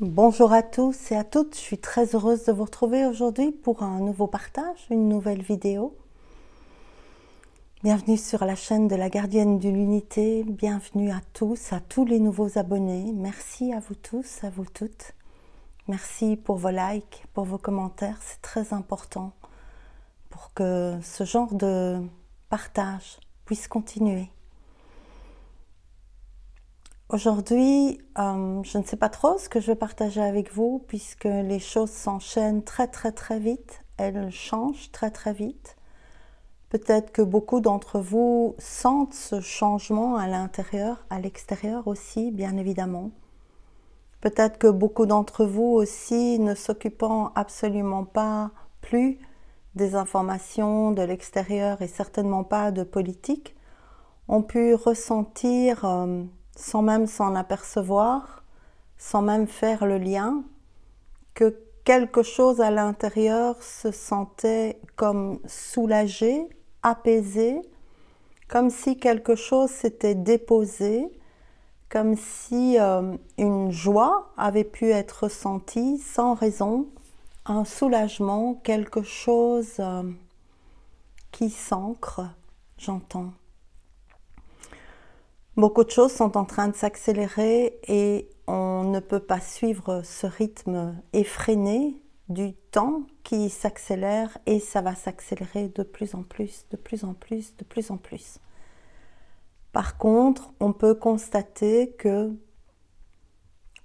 Bonjour à tous et à toutes, je suis très heureuse de vous retrouver aujourd'hui pour un nouveau partage, une nouvelle vidéo. Bienvenue sur la chaîne de la Gardienne de l'Unité, bienvenue à tous les nouveaux abonnés. Merci à vous tous, à vous toutes. Merci pour vos likes, pour vos commentaires, c'est très important pour que ce genre de partage puisse continuer. Aujourd'hui, je ne sais pas trop ce que je vais partager avec vous puisque les choses s'enchaînent très vite, elles changent très vite. Peut-être que beaucoup d'entre vous sentent ce changement à l'intérieur, à l'extérieur aussi, bien évidemment. Peut-être que beaucoup d'entre vous aussi, ne s'occupant absolument pas plus des informations de l'extérieur et certainement pas de politique, ont pu ressentir sans même s'en apercevoir, sans même faire le lien, que quelque chose à l'intérieur se sentait comme soulagé, apaisé, comme si quelque chose s'était déposé, comme si une joie avait pu être ressentie sans raison, un soulagement, quelque chose qui s'ancre, j'entends. Beaucoup de choses sont en train de s'accélérer et on ne peut pas suivre ce rythme effréné du temps qui s'accélère et ça va s'accélérer de plus en plus, de plus en plus, de plus en plus. Par contre, on peut constater que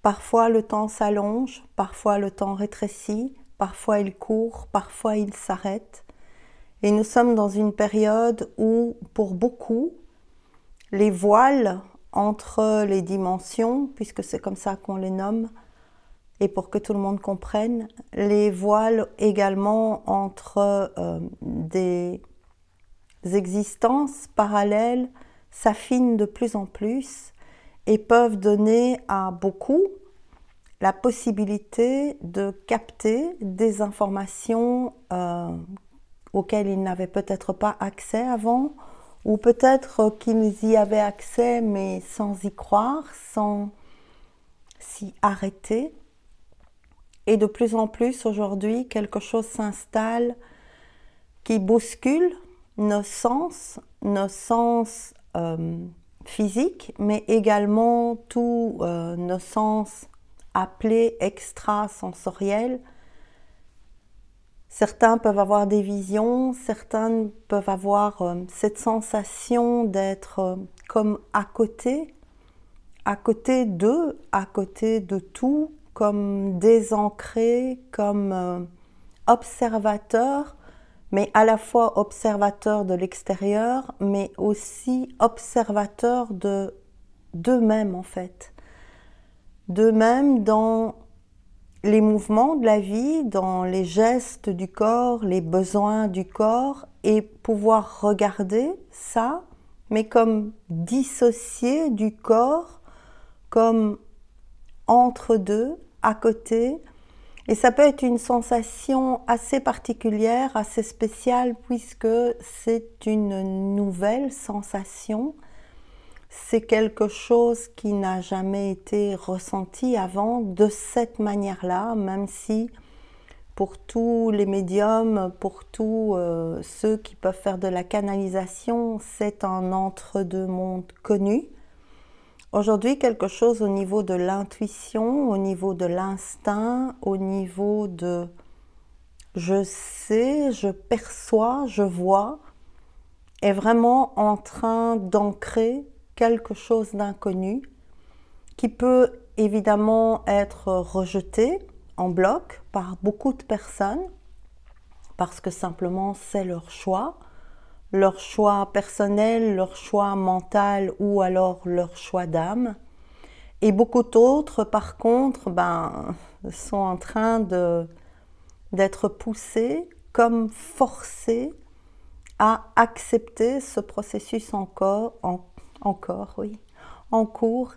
parfois le temps s'allonge, parfois le temps rétrécit, parfois il court, parfois il s'arrête. Et nous sommes dans une période où, pour beaucoup, les voiles entre les dimensions, puisque c'est comme ça qu'on les nomme, et pour que tout le monde comprenne, les voiles également entre des existences parallèles s'affinent de plus en plus et peuvent donner à beaucoup la possibilité de capter des informations auxquelles ils n'avaient peut-être pas accès avant, ou peut-être qu'ils y avaient accès mais sans y croire, sans s'y arrêter. Et de plus en plus aujourd'hui, quelque chose s'installe qui bouscule nos sens physiques, mais également tous nos sens appelés extrasensoriels. Certains peuvent avoir des visions, certains peuvent avoir cette sensation d'être comme à côté d'eux, à côté de tout, comme désancrés, comme observateurs, mais à la fois observateurs de l'extérieur, mais aussi observateurs d'eux-mêmes en fait. D'eux-mêmes dans les mouvements de la vie, dans les gestes du corps, les besoins du corps, et pouvoir regarder ça, mais comme dissocié du corps, comme entre deux, à côté. Et ça peut être une sensation assez particulière, assez spéciale, puisque c'est une nouvelle sensation. C'est quelque chose qui n'a jamais été ressenti avant de cette manière-là, même si pour tous les médiums, pour tous ceux qui peuvent faire de la canalisation, c'est un entre-deux-mondes connu. Aujourd'hui, quelque chose au niveau de l'intuition, au niveau de l'instinct, au niveau de je sais, je perçois, je vois, est vraiment en train d'ancrer quelque chose d'inconnu qui peut évidemment être rejeté en bloc par beaucoup de personnes parce que simplement c'est leur choix personnel, leur choix mental ou alors leur choix d'âme. Et beaucoup d'autres par contre sont en train d'être poussés comme forcés à accepter ce processus en cours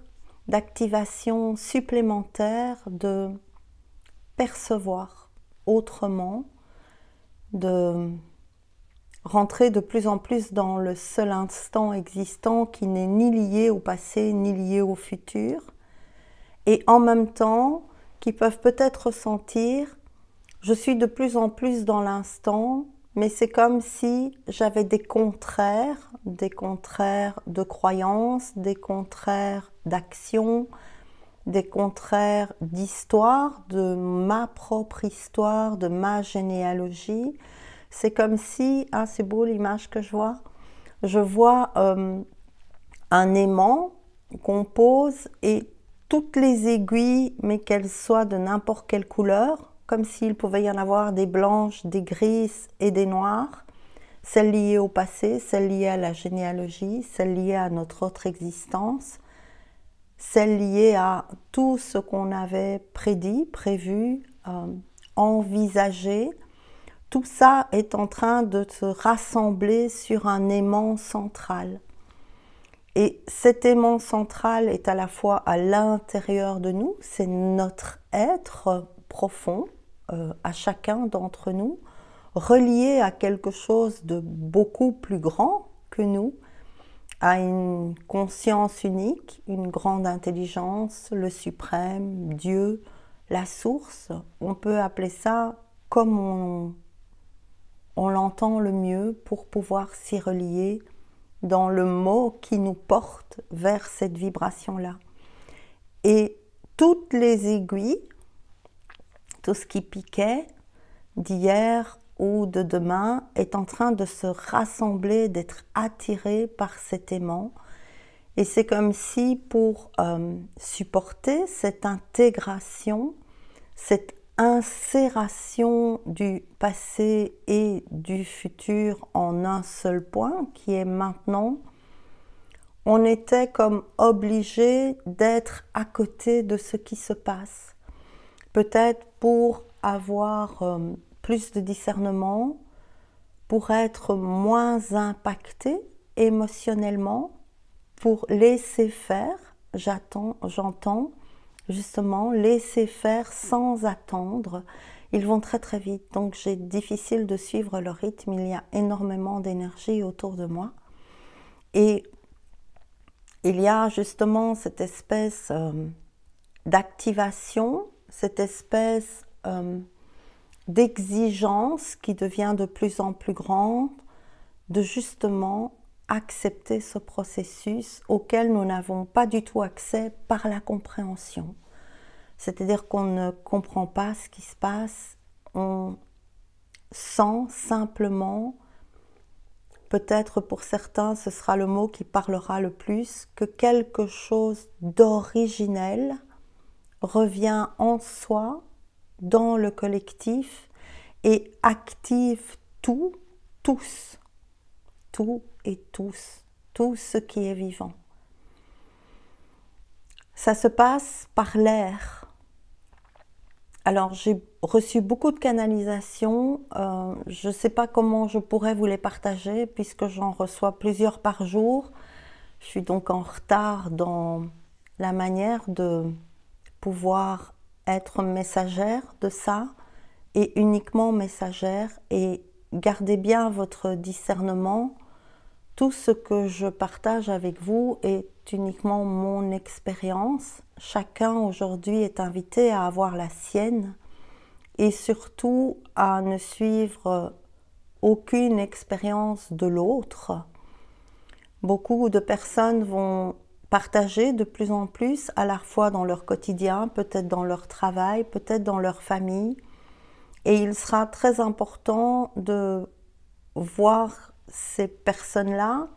d'activation supplémentaire de percevoir autrement, de rentrer de plus en plus dans le seul instant existant qui n'est ni lié au passé ni lié au futur, et en même temps qui peuvent peut-être ressentir, je suis de plus en plus dans l'instant, mais c'est comme si j'avais des contraires de croyances, des contraires d'actions, des contraires d'histoire, de ma propre histoire, de ma généalogie. C'est comme si, ah c'est beau l'image que je vois un aimant qu'on pose et toutes les aiguilles, mais qu'elles soient de n'importe quelle couleur, comme s'il pouvait y en avoir des blanches, des grises et des noires, celles liées au passé, celles liées à la généalogie, celles liées à notre autre existence, celles liées à tout ce qu'on avait prédit, prévu, envisagé. Tout ça est en train de se rassembler sur un aimant central. Et cet aimant central est à la fois à l'intérieur de nous, c'est notre être profond, à chacun d'entre nous, relié à quelque chose de beaucoup plus grand que nous, à une conscience unique, une grande intelligence, le suprême, Dieu, la source. On peut appeler ça comme on l'entend le mieux pour pouvoir s'y relier dans le mot qui nous porte vers cette vibration-là. Et toutes les aiguilles, tout ce qui piquait d'hier ou de demain est en train de se rassembler, d'être attiré par cet aimant. Et c'est comme si pour supporter cette intégration, cette insération du passé et du futur en un seul point qui est maintenant, on était comme obligé d'être à côté de ce qui se passe. Peut-être pour avoir plus de discernement, pour être moins impacté émotionnellement, pour laisser faire, j'entends, justement, laisser faire sans attendre. Ils vont très très vite, donc c'est difficile de suivre leur rythme. Il y a énormément d'énergie autour de moi. Et il y a justement cette espèce d'activation, cette espèce d'exigence qui devient de plus en plus grande, de justement accepter ce processus auquel nous n'avons pas du tout accès par la compréhension. C'est-à-dire qu'on ne comprend pas ce qui se passe, on sent simplement, peut-être pour certains ce sera le mot qui parlera le plus, que quelque chose d'originel revient en soi, dans le collectif et active tout, tous, tout et tous, tout ce qui est vivant. Ça se passe par l'air. Alors j'ai reçu beaucoup de canalisations, je ne sais pas comment je pourrais vous les partager puisque j'en reçois plusieurs par jour. Je suis donc en retard dans la manière de pouvoir être messagère de ça et uniquement messagère, et gardez bien votre discernement. Tout ce que je partage avec vous est uniquement mon expérience. Chacun aujourd'hui est invité à avoir la sienne et surtout à ne suivre aucune expérience de l'autre. Beaucoup de personnes vont partager de plus en plus, à la fois dans leur quotidien, peut-être dans leur travail, peut-être dans leur famille. Et il sera très important de voir ces personnes-là,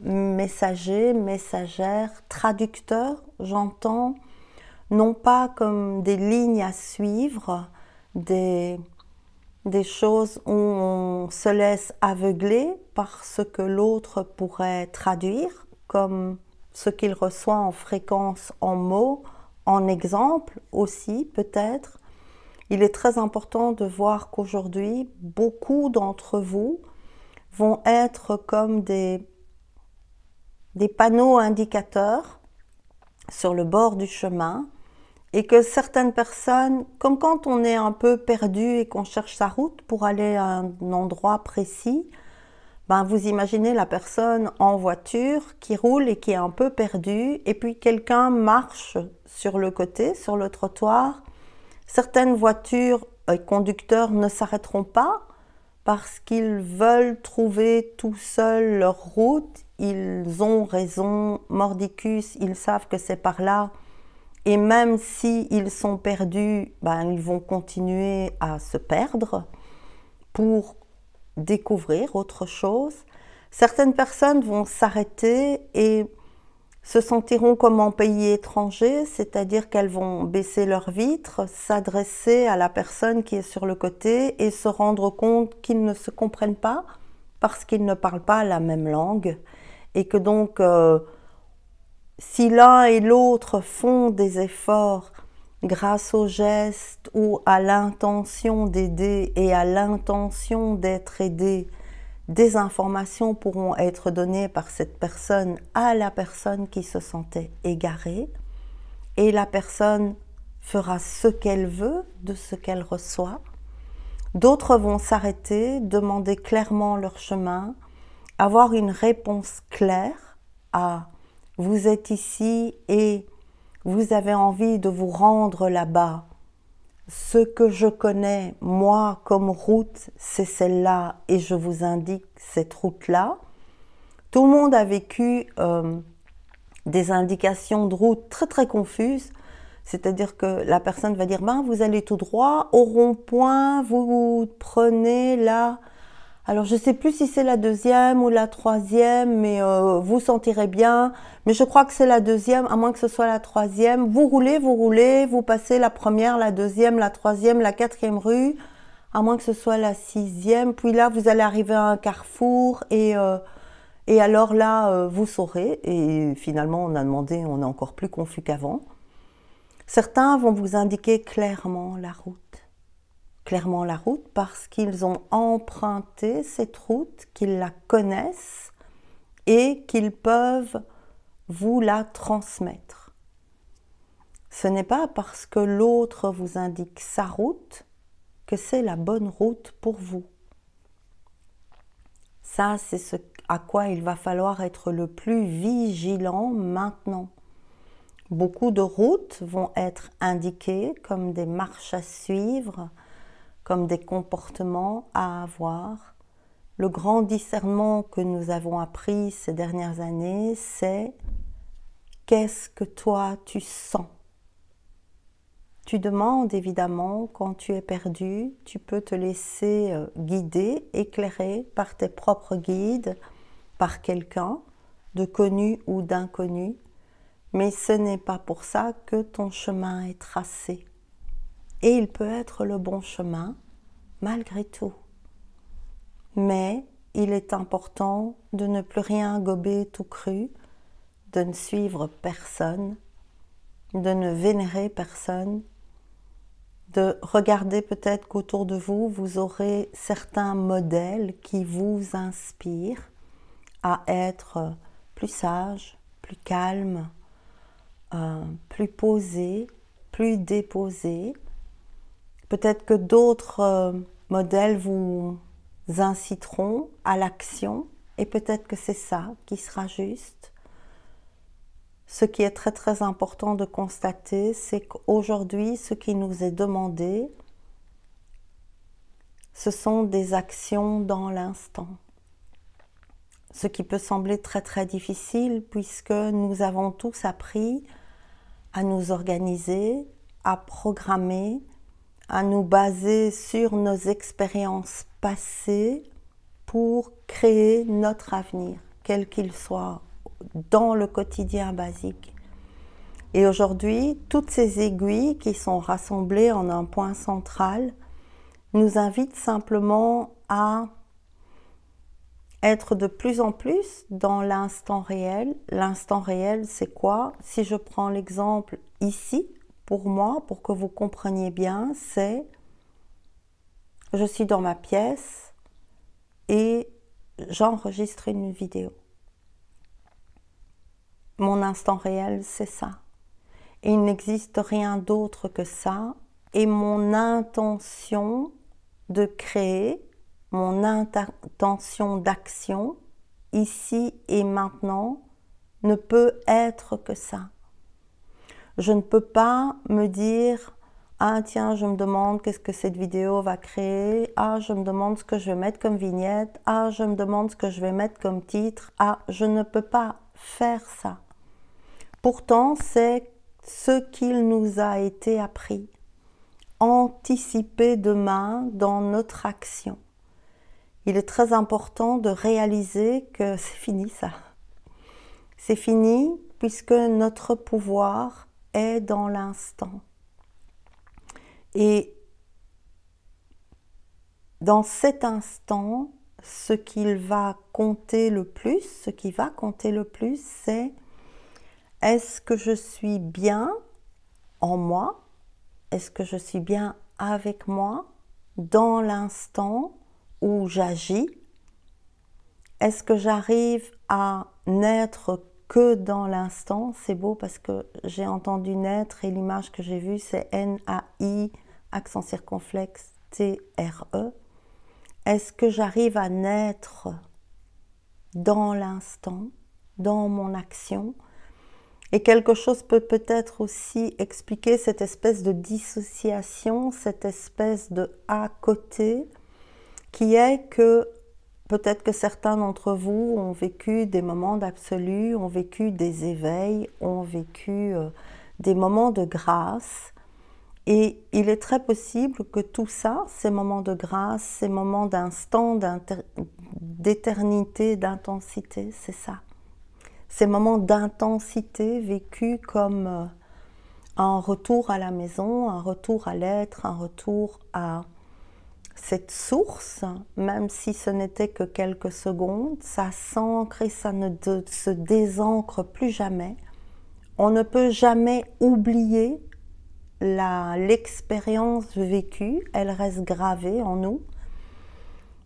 messagers, messagères, traducteurs, j'entends, non pas comme des lignes à suivre, des choses où on se laisse aveugler par ce que l'autre pourrait traduire, comme ce qu'il reçoit en fréquence, en mots, en exemple aussi peut-être. Il est très important de voir qu'aujourd'hui, beaucoup d'entre vous vont être comme des panneaux indicateurs sur le bord du chemin, et que certaines personnes, comme quand on est un peu perdu et qu'on cherche sa route pour aller à un endroit précis, ben vous imaginez la personne en voiture qui roule et qui est un peu perdue, et puis quelqu'un marche sur le côté, sur le trottoir, Certaines voitures et conducteurs ne s'arrêteront pas parce qu'ils veulent trouver tout seuls leur route. Ils ont raison, mordicus, ils savent que c'est par là. Et même s'ils sont perdus, ben, ils vont continuer à se perdre pour découvrir autre chose. Certaines personnes vont s'arrêter et se sentiront comme en pays étranger, c'est-à-dire qu'elles vont baisser leurs vitres, s'adresser à la personne qui est sur le côté et se rendre compte qu'ils ne se comprennent pas parce qu'ils ne parlent pas la même langue et que donc si l'un et l'autre font des efforts grâce aux gestes ou à l'intention d'aider et à l'intention d'être aidé, des informations pourront être données par cette personne à la personne qui se sentait égarée et la personne fera ce qu'elle veut de ce qu'elle reçoit. D'autres vont s'arrêter, demander clairement leur chemin, avoir une réponse claire à « vous êtes ici et vous avez envie de vous rendre là-bas ». Ce que je connais, moi, comme route, c'est celle-là et je vous indique cette route-là. Tout le monde a vécu des indications de route très très confuses. C'est-à-dire que la personne va dire, ben, vous allez tout droit, au rond-point, vous prenez là. Alors, je ne sais plus si c'est la deuxième ou la troisième, mais vous sentirez bien. Mais je crois que c'est la deuxième, à moins que ce soit la troisième. Vous roulez, vous passez la première, la deuxième, la troisième, la quatrième rue, à moins que ce soit la sixième. Puis là, vous allez arriver à un carrefour et alors là, vous saurez. Et finalement, on a demandé, on est encore plus confus qu'avant. Certains vont vous indiquer clairement la route. Clairement la route parce qu'ils ont emprunté cette route, qu'ils la connaissent et qu'ils peuvent vous la transmettre. Ce n'est pas parce que l'autre vous indique sa route que c'est la bonne route pour vous. Ça, c'est ce à quoi il va falloir être le plus vigilant maintenant. Beaucoup de routes vont être indiquées comme des marches à suivre, comme des comportements à avoir. Le grand discernement que nous avons appris ces dernières années, c'est qu'est-ce que toi tu sens? Tu demandes évidemment, quand tu es perdu, tu peux te laisser guider, éclairer par tes propres guides, par quelqu'un de connu ou d'inconnu, mais ce n'est pas pour ça que ton chemin est tracé. Et il peut être le bon chemin, malgré tout. Mais il est important de ne plus rien gober tout cru, de ne suivre personne, de ne vénérer personne, de regarder peut-être qu'autour de vous, vous aurez certains modèles qui vous inspirent à être plus sage, plus calme, plus posé, plus déposé. Peut-être que d'autres modèles vous inciteront à l'action et peut-être que c'est ça qui sera juste. Ce qui est très très important de constater, c'est qu'aujourd'hui, ce qui nous est demandé, ce sont des actions dans l'instant. Ce qui peut sembler très très difficile puisque nous avons tous appris à nous organiser, à programmer, à nous baser sur nos expériences passées pour créer notre avenir, quel qu'il soit, dans le quotidien basique. Et aujourd'hui, toutes ces aiguilles qui sont rassemblées en un point central nous invitent simplement à être de plus en plus dans l'instant réel. L'instant réel, c'est quoi? Si je prends l'exemple ici, pour moi, pour que vous compreniez bien, c'est je suis dans ma pièce et j'enregistre une vidéo. Mon instant réel, c'est ça. Et il n'existe rien d'autre que ça. Et mon intention de créer, mon intention d'action, ici et maintenant, ne peut être que ça. Je ne peux pas me dire, Ah tiens, je me demande qu'est-ce que cette vidéo va créer. Ah, je me demande ce que je vais mettre comme vignette. Ah, je me demande ce que je vais mettre comme titre. Ah, je ne peux pas faire ça. Pourtant, c'est ce qu'il nous a été appris. Anticiper demain dans notre action. Il est très important de réaliser que c'est fini ça. C'est fini puisque notre pouvoir est dans l'instant. Et dans cet instant, ce qui va compter le plus, c'est est-ce que je suis bien en moi? Est-ce que je suis bien avec moi dans l'instant où j'agis? Est-ce que j'arrive à n'être que dans l'instant? C'est beau parce que j'ai entendu naître et l'image que j'ai vue c'est N-A-I, accent circonflexe, T-R-E. Est-ce que j'arrive à naître dans l'instant, dans mon action? Et quelque chose peut peut-être aussi expliquer cette espèce de dissociation, cette espèce de à côté, qui est que peut-être que certains d'entre vous ont vécu des moments d'absolu, ont vécu des éveils, ont vécu des moments de grâce. Et il est très possible que tout ça, ces moments de grâce, ces moments d'instant, d'éternité, d'intensité, c'est ça. Ces moments d'intensité vécus comme un retour à la maison, un retour à l'être, un retour à cette source, même si ce n'était que quelques secondes, ça s'ancre et ça ne se désancre plus jamais. On ne peut jamais oublier l'expérience vécue, elle reste gravée en nous.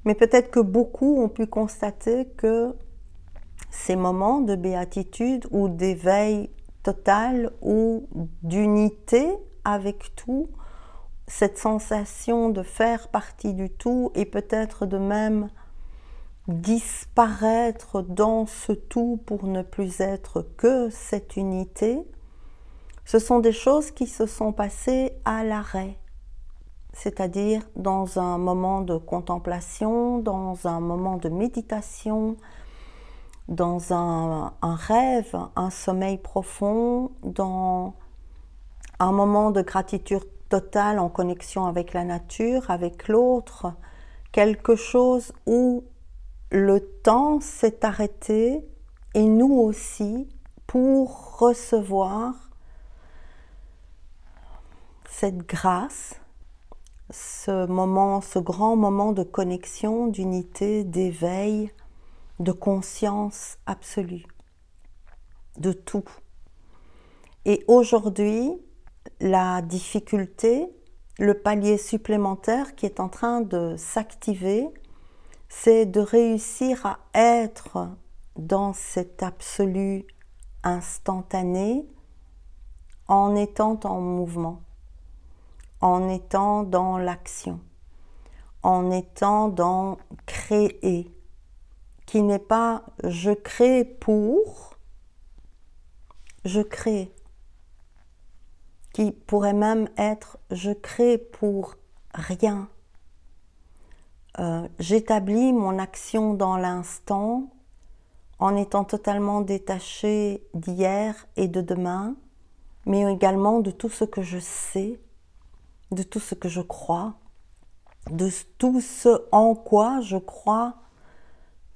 Mais peut-être que beaucoup ont pu constater que ces moments de béatitude ou d'éveil total ou d'unité avec tout, cette sensation de faire partie du tout et peut-être de même disparaître dans ce tout pour ne plus être que cette unité, ce sont des choses qui se sont passées à l'arrêt, c'est-à-dire dans un moment de contemplation, dans un moment de méditation, dans un rêve, un sommeil profond, dans un moment de gratitude totale en connexion avec la nature, avec l'autre, quelque chose où le temps s'est arrêté et nous aussi pour recevoir cette grâce, ce grand moment de connexion, d'unité, d'éveil, de conscience absolue, de tout. Et aujourd'hui, la difficulté, le palier supplémentaire qui est en train de s'activer, c'est de réussir à être dans cet absolu instantané en étant en mouvement, en étant dans l'action, en étant dans créer, qui n'est pas je crée pour, je crée, qui pourrait même être je crée pour rien. J'établis mon action dans l'instant en étant totalement détaché d'hier et de demain, mais également de tout ce que je sais, de tout ce que je crois, de tout ce en quoi je crois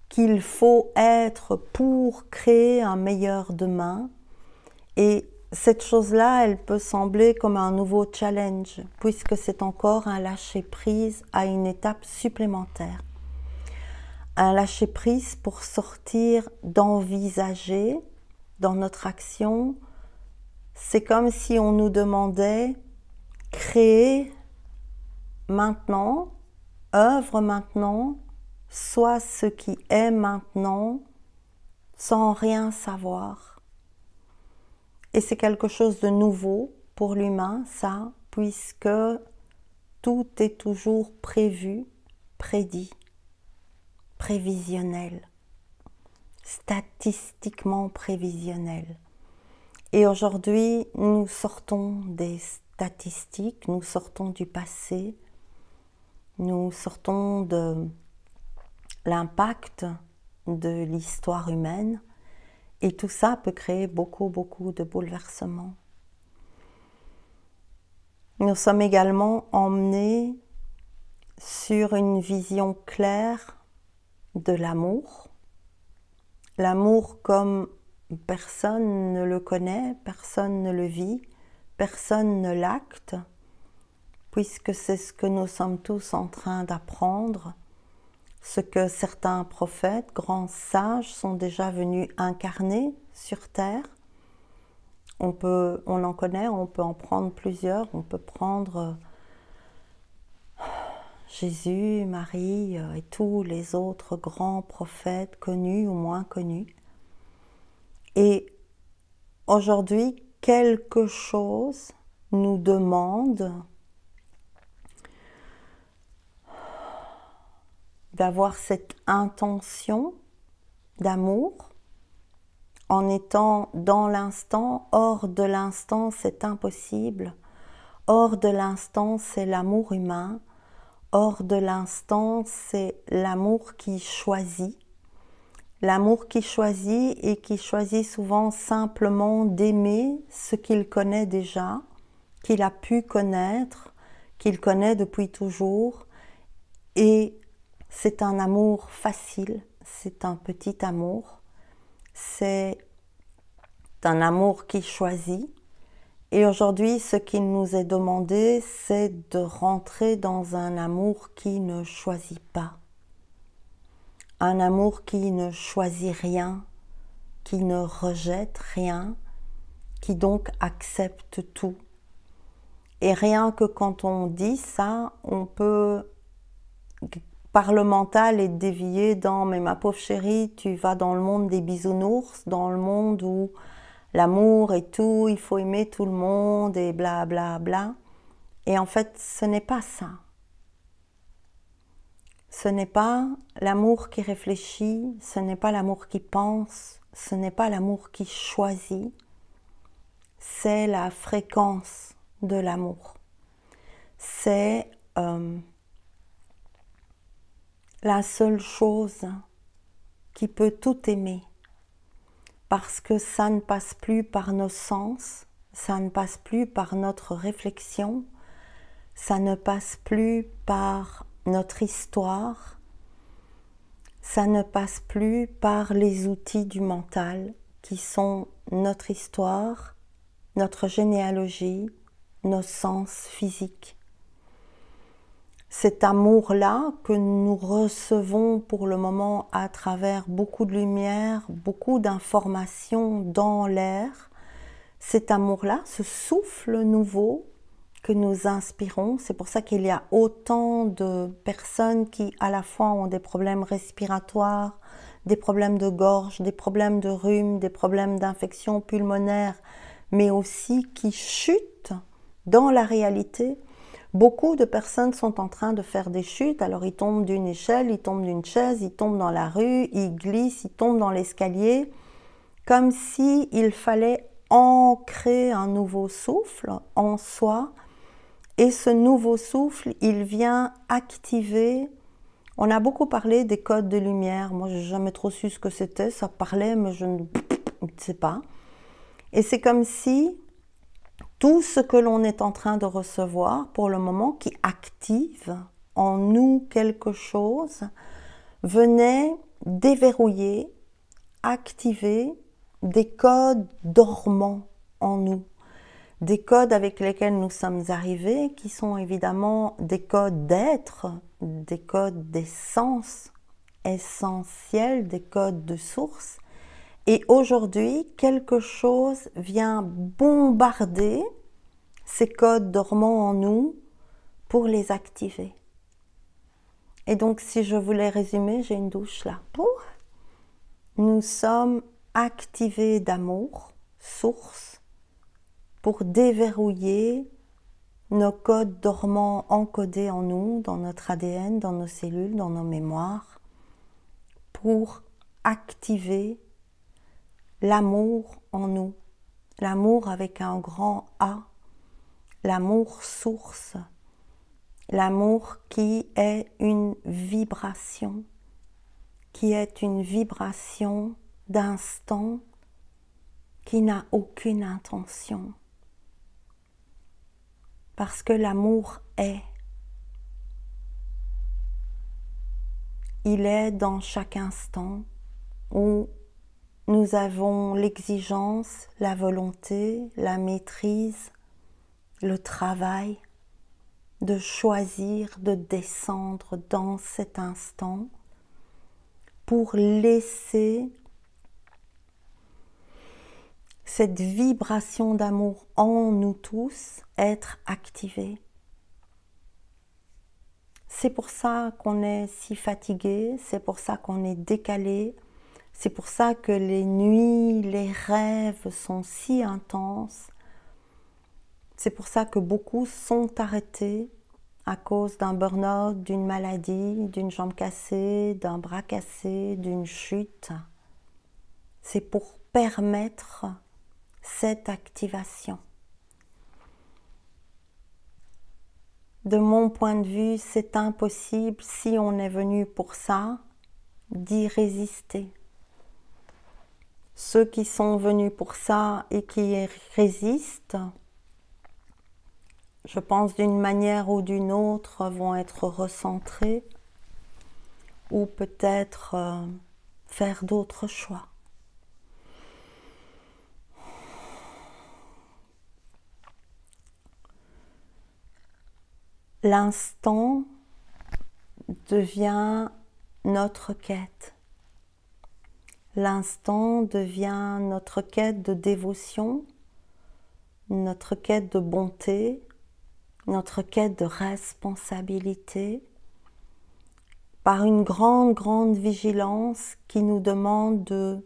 qu'il faut être pour créer un meilleur demain. Et cette chose-là, elle peut sembler comme un nouveau challenge, puisque c'est encore un lâcher-prise à une étape supplémentaire. Un lâcher-prise pour sortir d'envisager dans notre action. C'est comme si on nous demandait créer maintenant, œuvre maintenant, sois ce qui est maintenant, sans rien savoir. Et c'est quelque chose de nouveau pour l'humain, ça, puisque tout est toujours prévu, prédit, prévisionnel, statistiquement prévisionnel. Et aujourd'hui, nous sortons des statistiques, nous sortons du passé, nous sortons de l'impact de l'histoire humaine et tout ça peut créer beaucoup de bouleversements. Nous sommes également emmenés sur une vision claire de l'amour. L'amour comme personne ne le connaît, personne ne le vit, personne ne l'acte, puisque c'est ce que nous sommes tous en train d'apprendre, ce que certains prophètes, grands sages, sont déjà venus incarner sur terre. On en connaît, on peut en prendre plusieurs, on peut prendre Jésus, Marie et tous les autres grands prophètes connus ou moins connus. Et aujourd'hui, quelque chose nous demande d'avoir cette intention d'amour en étant dans l'instant. Hors de l'instant, c'est impossible. Hors de l'instant, c'est l'amour humain. Hors de l'instant, c'est l'amour qui choisit. L'amour qui choisit et qui choisit souvent simplement d'aimer ce qu'il connaît déjà, qu'il a pu connaître, qu'il connaît depuis toujours. Et c'est un amour facile, c'est un petit amour, c'est un amour qui choisit. Et aujourd'hui, ce qu'il nous est demandé, c'est de rentrer dans un amour qui ne choisit pas. Un amour qui ne choisit rien, qui ne rejette rien, qui donc accepte tout. Et rien que quand on dit ça, on peut, par le mental, être dévié dans « mais ma pauvre chérie, tu vas dans le monde des bisounours, dans le monde où l'amour et tout, il faut aimer tout le monde et bla bla bla ». Et en fait, ce n'est pas ça. Ce n'est pas l'amour qui réfléchit, ce n'est pas l'amour qui pense, ce n'est pas l'amour qui choisit, c'est la fréquence de l'amour. C'est la seule chose qui peut tout aimer, parce que ça ne passe plus par nos sens, ça ne passe plus par notre réflexion, ça ne passe plus par notre histoire, ça ne passe plus par les outils du mental qui sont notre histoire, notre généalogie, nos sens physiques. Cet amour-là que nous recevons pour le moment à travers beaucoup de lumière, beaucoup d'informations dans l'air, cet amour-là, ce souffle nouveau que nous inspirons, c'est pour ça qu'il y a autant de personnes qui à la fois ont des problèmes respiratoires, des problèmes de gorge, des problèmes de rhume, des problèmes d'infection pulmonaire, mais aussi qui chutent dans la réalité. Beaucoup de personnes sont en train de faire des chutes, alors ils tombent d'une échelle, ils tombent d'une chaise, ils tombent dans la rue, ils glissent, ils tombent dans l'escalier, comme s'il fallait ancrer un nouveau souffle en soi. Et ce nouveau souffle, il vient activer. On a beaucoup parlé des codes de lumière. Moi, je n'ai jamais trop su ce que c'était. Ça parlait, mais je ne sais pas. Et c'est comme si tout ce que l'on est en train de recevoir, pour le moment, qui active en nous quelque chose, venait déverrouiller, activer des codes dormants en nous. Des codes avec lesquels nous sommes arrivés, qui sont évidemment des codes d'être, des codes d'essence essentiels, des codes de source. Et aujourd'hui, quelque chose vient bombarder ces codes dormants en nous pour les activer. Et donc, si je voulais résumer, j'ai une douche là. Nous sommes activés d'amour, source, pour déverrouiller nos codes dormants encodés en nous, dans notre ADN, dans nos cellules, dans nos mémoires, pour activer l'amour en nous, l'amour avec un grand A, l'amour source, l'amour qui est une vibration d'instant qui n'a aucune intention. Parce que l'amour est. Il est dans chaque instant où nous avons l'exigence, la volonté, la maîtrise, le travail de choisir de descendre dans cet instant pour laisser cette vibration d'amour en nous tous être activée. C'est pour ça qu'on est si fatigué, c'est pour ça qu'on est décalé, c'est pour ça que les nuits, les rêves sont si intenses. C'est pour ça que beaucoup sont arrêtés à cause d'un burn-out, d'une maladie, d'une jambe cassée, d'un bras cassé, d'une chute. C'est pour permettre cette activation. De mon point de vue, c'est impossible, si on est venu pour ça, d'y résister. Ceux qui sont venus pour ça et qui y résistent, je pense d'une manière ou d'une autre, vont être recentrés ou peut-être faire d'autres choix. L'instant devient notre quête. L'instant devient notre quête de dévotion, notre quête de bonté, notre quête de responsabilité, par une grande vigilance qui nous demande de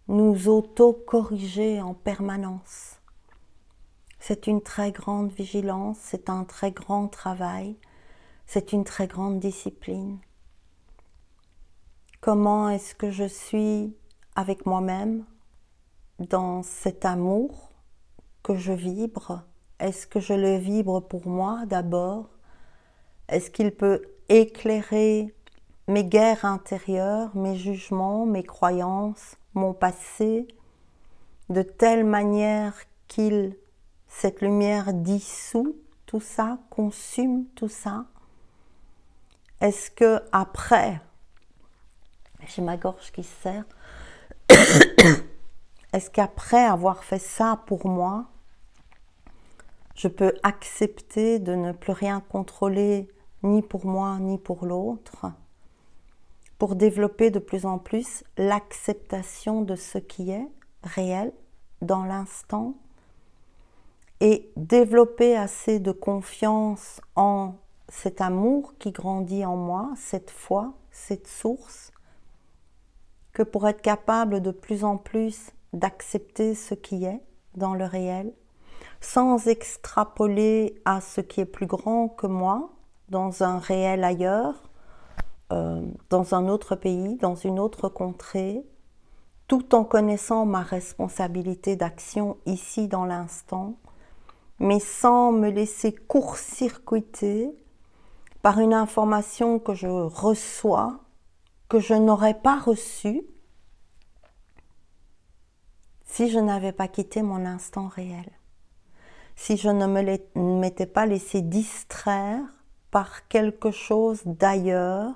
nous auto-corriger en permanence. C'est une très grande vigilance, c'est un très grand travail, c'est une très grande discipline. Comment est-ce que je suis avec moi-même dans cet amour que je vibre? Est-ce que je le vibre pour moi d'abord? Est-ce qu'il peut éclairer mes guerres intérieures, mes jugements, mes croyances, mon passé, de telle manière qu'il cette lumière dissout tout ça, consume tout ça? Est-ce que après, j'ai ma gorge qui se serre, est-ce qu'après avoir fait ça pour moi, je peux accepter de ne plus rien contrôler ni pour moi ni pour l'autre, pour développer de plus en plus l'acceptation de ce qui est réel dans l'instant, et développer assez de confiance en cet amour qui grandit en moi, cette foi, cette source, que pour être capable de plus en plus d'accepter ce qui est dans le réel, sans extrapoler à ce qui est plus grand que moi, dans un réel ailleurs, dans un autre pays, dans une autre contrée, tout en connaissant ma responsabilité d'action ici dans l'instant, mais sans me laisser court-circuiter par une information que je reçois, que je n'aurais pas reçue si je n'avais pas quitté mon instant réel, si je ne m'étais pas laissé distraire par quelque chose d'ailleurs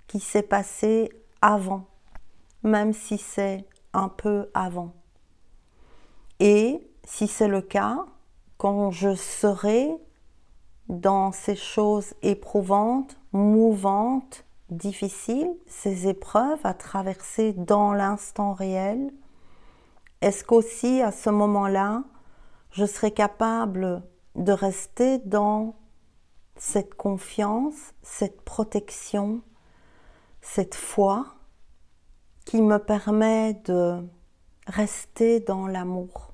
qui s'est passé avant, même si c'est un peu avant. Et si c'est le cas, quand je serai dans ces choses éprouvantes, mouvantes, difficiles, ces épreuves à traverser dans l'instant réel, est-ce qu'aussi à ce moment-là, je serai capable de rester dans cette confiance, cette protection, cette foi qui me permet de rester dans l'amour?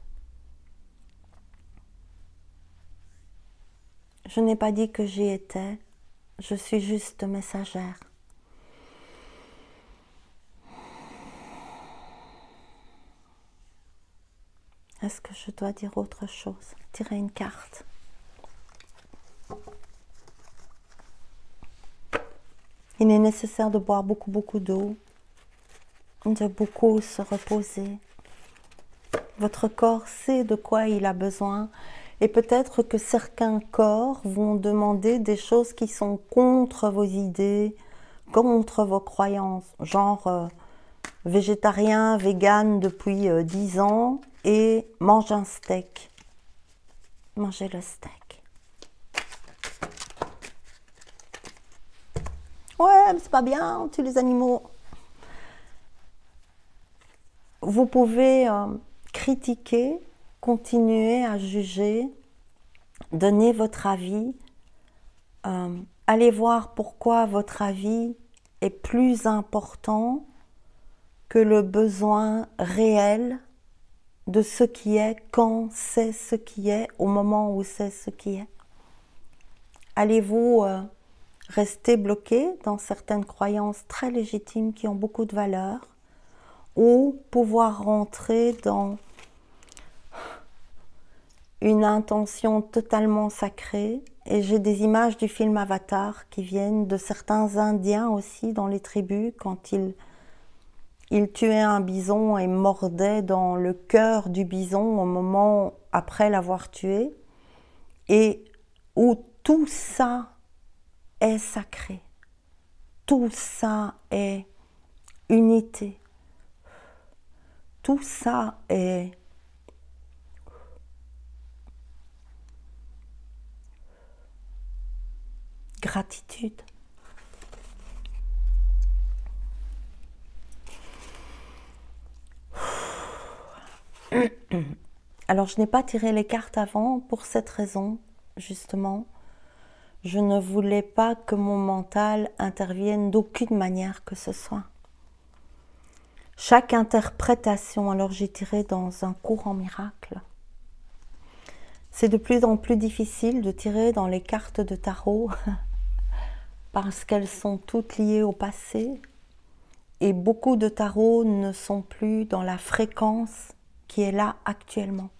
Je n'ai pas dit que j'y étais, je suis juste messagère. Est-ce que je dois dire autre chose? Tirer une carte. Il est nécessaire de boire beaucoup d'eau, de beaucoup se reposer. Votre corps sait de quoi il a besoin et peut-être que certains corps vont demander des choses qui sont contre vos idées, contre vos croyances, genre végétarien, vegan depuis 10 ans et mange un steak. Mangez le steak. Ouais, mais c'est pas bien, on tue les animaux. Vous pouvez critiquer, continuer à juger, donner votre avis, allez voir pourquoi votre avis est plus important que le besoin réel de ce qui est, quand c'est ce qui est, au moment où c'est ce qui est. Allez-vous rester bloqué dans certaines croyances très légitimes qui ont beaucoup de valeur, ou pouvoir rentrer dans une intention totalement sacrée. Et j'ai des images du film Avatar qui viennent de certains Indiens aussi dans les tribus, quand ils tuaient un bison et mordaient dans le cœur du bison au moment après l'avoir tué, et où tout ça est sacré, tout ça est unité, tout ça est gratitude. Alors je n'ai pas tiré les cartes avant pour cette raison, justement. Je ne voulais pas que mon mental intervienne d'aucune manière que ce soit. Chaque interprétation, alors j'ai tiré dans un courant miracle. C'est de plus en plus difficile de tirer dans les cartes de tarot parce qu'elles sont toutes liées au passé et beaucoup de tarots ne sont plus dans la fréquence qui est là actuellement.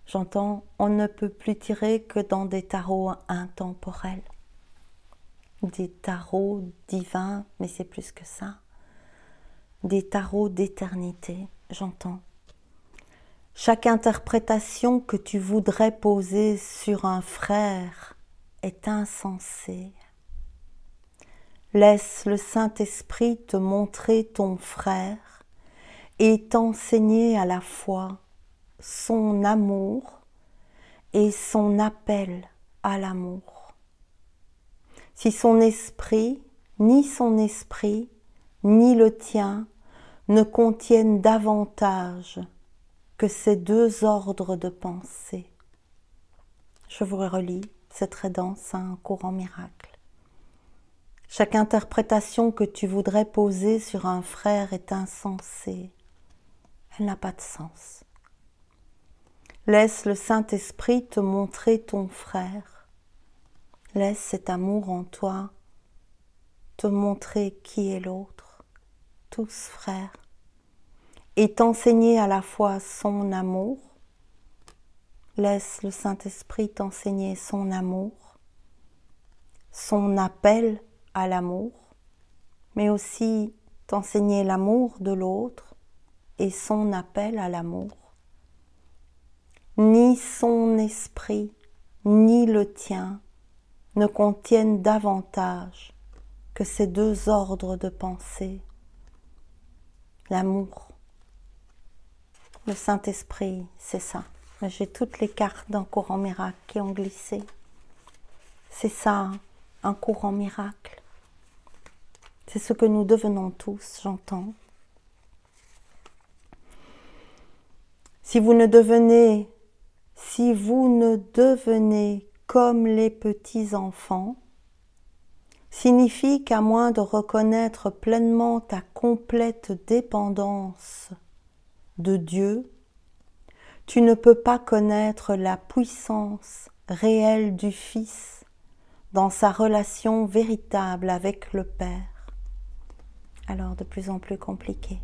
J'entends, on ne peut plus tirer que dans des tarots intemporels, des tarots divins, mais c'est plus que ça, des tarots d'éternité, j'entends. Chaque interprétation que tu voudrais poser sur un frère est insensée. Laisse le Saint-Esprit te montrer ton frère et t'enseigner à la fois son amour et son appel à l'amour. Si son esprit, ni le tien, ne contiennent davantage que ces deux ordres de pensée. Je vous relis, c'est très dense, un courant miracle. Chaque interprétation que tu voudrais poser sur un frère est insensée. Elle n'a pas de sens. Laisse le Saint-Esprit te montrer ton frère. Laisse cet amour en toi te montrer qui est l'autre, tous frères, et t'enseigner à la fois son amour. Laisse le Saint-Esprit t'enseigner son amour, son appel à l'amour, mais aussi t'enseigner l'amour de l'autre et son appel à l'amour. Ni son esprit, ni le tien ne contiennent davantage que ces deux ordres de pensée. L'amour, le Saint-Esprit, c'est ça. J'ai toutes les cartes d'un courant miracle qui ont glissé. C'est ça, un courant miracle. C'est ce que nous devenons tous, j'entends. Si vous ne devenez comme les petits enfants, signifie qu'à moins de reconnaître pleinement ta complète dépendance de Dieu, tu ne peux pas connaître la puissance réelle du Fils dans sa relation véritable avec le Père. Alors de plus en plus compliqué.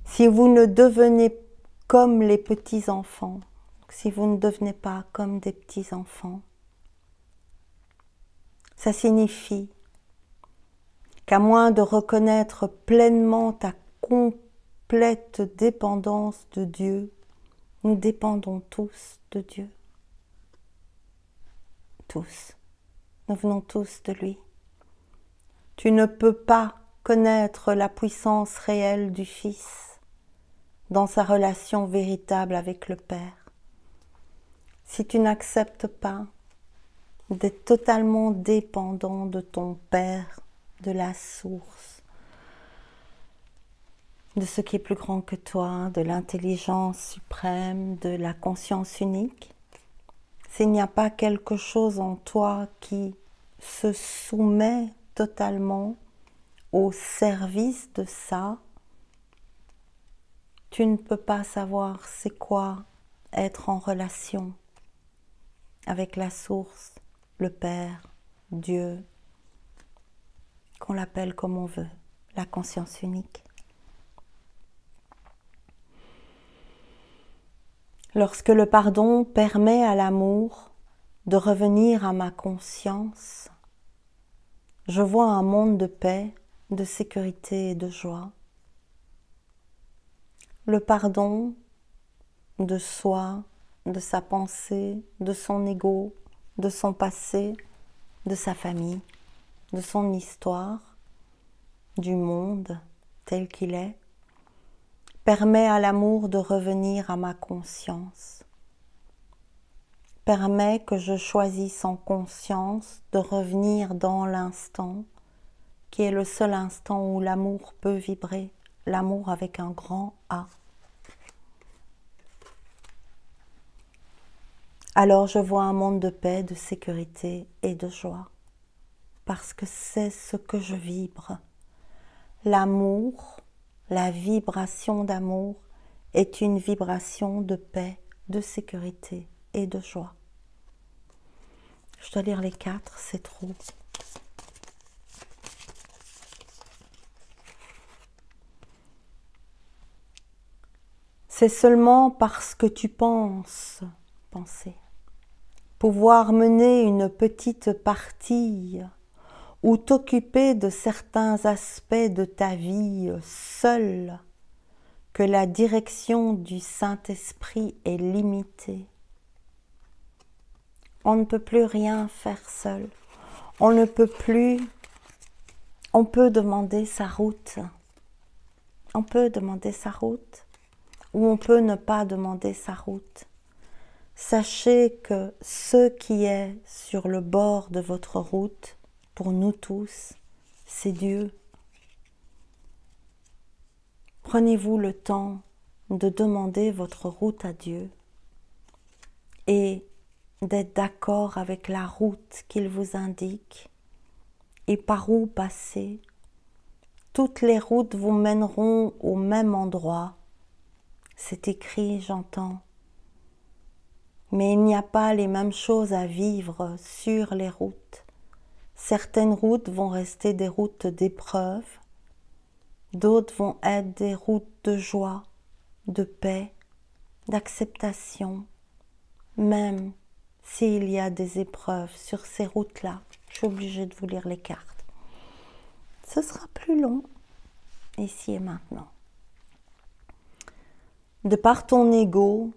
Si vous ne devenez comme les petits-enfants, si vous ne devenez pas comme des petits-enfants, Ça signifie qu'à moins de reconnaître pleinement ta complète dépendance de Dieu, nous dépendons tous de Dieu. Tous. Nous venons tous de lui. Tu ne peux pas connaître la puissance réelle du Fils dans sa relation véritable avec le Père si tu n'acceptes pas d'être totalement dépendant de ton Père, de la source, de ce qui est plus grand que toi, de l'intelligence suprême, de la conscience unique. S'il n'y a pas quelque chose en toi qui se soumet totalement au service de ça, tu ne peux pas savoir c'est quoi être en relation avec la source, le Père, Dieu, qu'on l'appelle comme on veut, la conscience unique. Lorsque le pardon permet à l'amour de revenir à ma conscience, je vois un monde de paix, de sécurité et de joie. Le pardon de soi, de sa pensée, de son ego, de son passé, de sa famille, de son histoire, du monde tel qu'il est, permet à l'amour de revenir à ma conscience, permet que je choisisse en conscience de revenir dans l'instant, qui est le seul instant où l'amour peut vibrer, l'amour avec un grand A. Alors je vois un monde de paix, de sécurité et de joie, parce que c'est ce que je vibre. L'amour, la vibration d'amour est une vibration de paix, de sécurité et de joie. Je dois lire les 4, c'est trop. C'est seulement parce que tu penses, pouvoir mener une petite partie ou t'occuper de certains aspects de ta vie seul, que la direction du Saint-Esprit est limitée. On ne peut plus rien faire seul. On ne peut plus... On peut demander sa route. On peut demander sa route ou on peut ne pas demander sa route. Sachez que ce qui est sur le bord de votre route, pour nous tous, c'est Dieu. Prenez-vous le temps de demander votre route à Dieu et d'être d'accord avec la route qu'il vous indique et par où passer. Toutes les routes vous mèneront au même endroit. C'est écrit, j'entends. Mais il n'y a pas les mêmes choses à vivre sur les routes. Certaines routes vont rester des routes d'épreuve, d'autres vont être des routes de joie, de paix, d'acceptation, même s'il y a des épreuves sur ces routes-là. Je suis obligée de vous lire les cartes. Ce sera plus long, ici et maintenant. De par ton ego,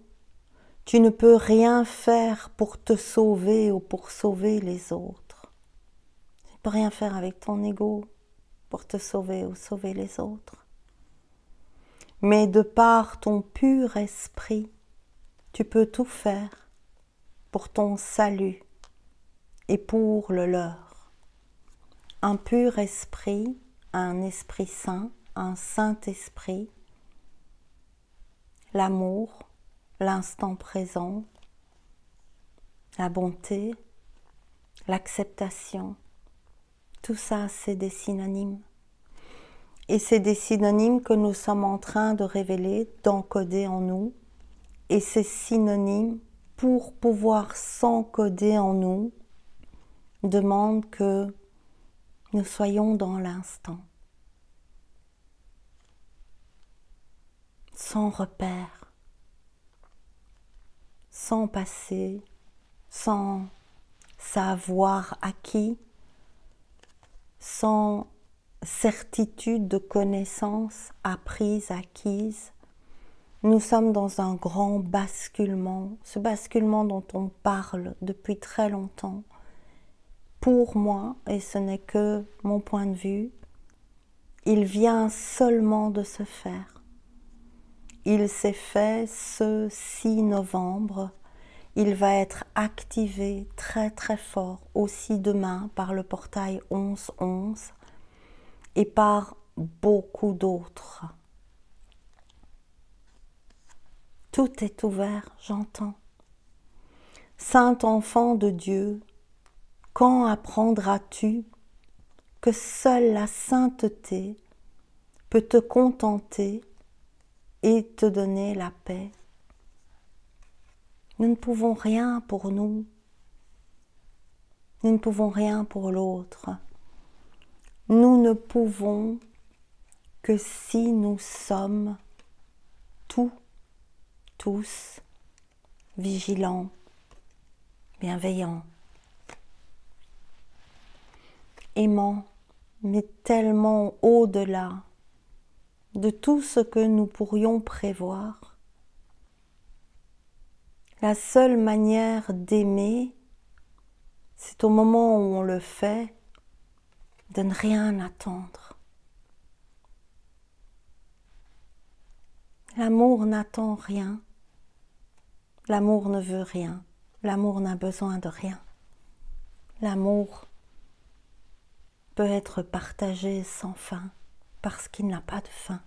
tu ne peux rien faire pour te sauver ou pour sauver les autres. Tu ne peux rien faire avec ton ego pour te sauver ou sauver les autres. Mais de par ton pur esprit, tu peux tout faire pour ton salut et pour le leur. Un pur esprit, un esprit saint, un Saint-Esprit, l'amour, l'instant présent, la bonté, l'acceptation, tout ça c'est des synonymes. Et c'est des synonymes que nous sommes en train de révéler, d'encoder en nous. Et ces synonymes, pour pouvoir s'encoder en nous, demandent que nous soyons dans l'instant, sans repère, sans passé, sans savoir acquis, sans certitude de connaissances apprises, acquises. Nous sommes dans un grand basculement, ce basculement dont on parle depuis très longtemps. Pour moi, et ce n'est que mon point de vue, il vient seulement de se faire. Il s'est fait ce 6 novembre. Il va être activé très très fort aussi demain par le portail 11-11 et par beaucoup d'autres. Tout est ouvert, j'entends. Saint enfant de Dieu, quand apprendras-tu que seule la sainteté peut te contenter et te donner la paix? Nous ne pouvons rien pour nous. Nous ne pouvons rien pour l'autre. Nous ne pouvons que si nous sommes tous, vigilants, bienveillants, aimants, mais tellement au-delà de tout ce que nous pourrions prévoir. La seule manière d'aimer, c'est au moment où on le fait, de ne rien attendre. L'amour n'attend rien. L'amour ne veut rien. L'amour n'a besoin de rien. L'amour peut être partagé sans fin parce qu'il n'a pas de fin.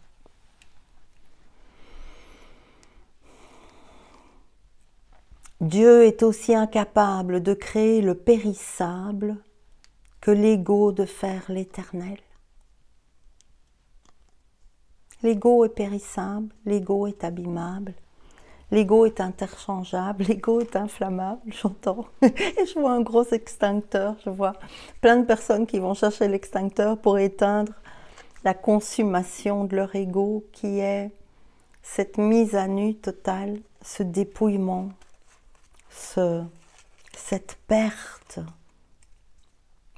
Dieu est aussi incapable de créer le périssable que l'ego de faire l'éternel. L'ego est périssable, l'ego est abîmable, l'ego est interchangeable, l'ego est inflammable, j'entends. Et je vois un gros extincteur, je vois plein de personnes qui vont chercher l'extincteur pour éteindre la consommation de leur ego qui est cette mise à nu totale, ce dépouillement, cette perte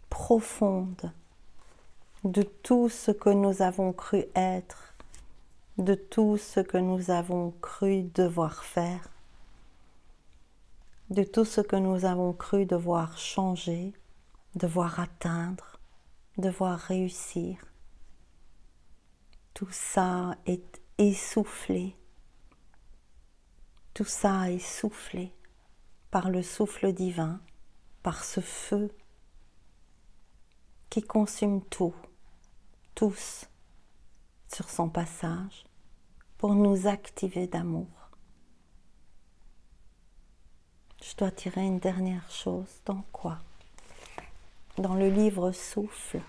profonde de tout ce que nous avons cru être, de tout ce que nous avons cru devoir faire, de tout ce que nous avons cru devoir changer, devoir atteindre, devoir réussir. Tout ça est essoufflé. Tout ça est soufflé par le souffle divin, par ce feu qui consume tout, tous, sur son passage, pour nous activer d'amour. Je dois tirer une dernière chose. Dans quoi? Dans le livre Souffle.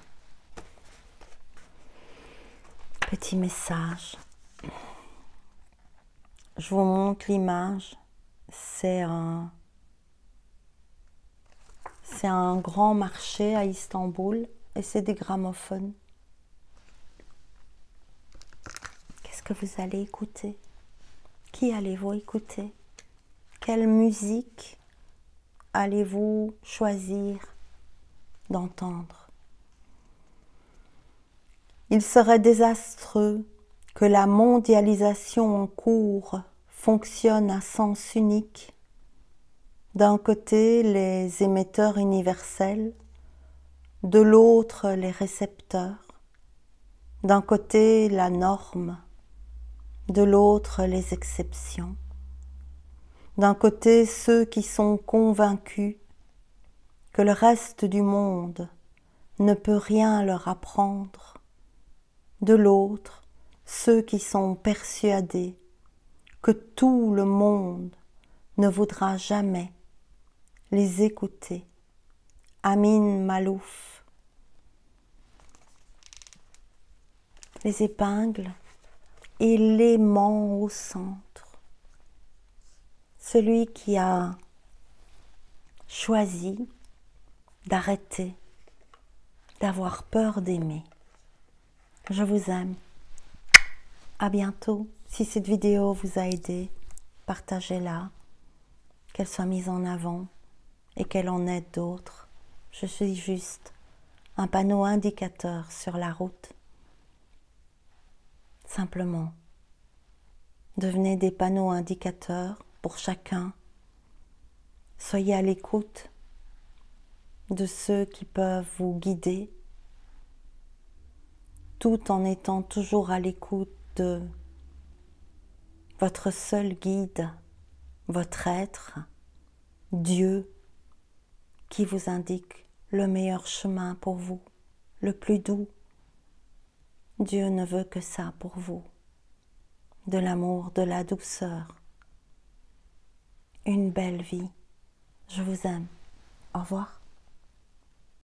Petit message. Je vous montre l'image. C'est un grand marché à Istanbul et c'est des gramophones. Qu'est-ce que vous allez écouter? Qui allez-vous écouter? Quelle musique allez-vous choisir d'entendre? Il serait désastreux que la mondialisation en cours fonctionne à sens unique. D'un côté, les émetteurs universels, de l'autre, les récepteurs. D'un côté, la norme, de l'autre, les exceptions. D'un côté, ceux qui sont convaincus que le reste du monde ne peut rien leur apprendre. De l'autre, ceux qui sont persuadés que tout le monde ne voudra jamais les écouter. Amin Malouf. Les épingles et l'aimant au centre. Celui qui a choisi d'arrêter, d'avoir peur d'aimer. Je vous aime. À bientôt. Si cette vidéo vous a aidé, partagez-la, qu'elle soit mise en avant et qu'elle en aide d'autres. Je suis juste un panneau indicateur sur la route. Simplement, devenez des panneaux indicateurs pour chacun. Soyez à l'écoute de ceux qui peuvent vous guider, tout en étant toujours à l'écoute de votre seul guide, votre être, Dieu, qui vous indique le meilleur chemin pour vous, le plus doux. Dieu ne veut que ça pour vous, de l'amour, de la douceur, une belle vie. Je vous aime. Au revoir.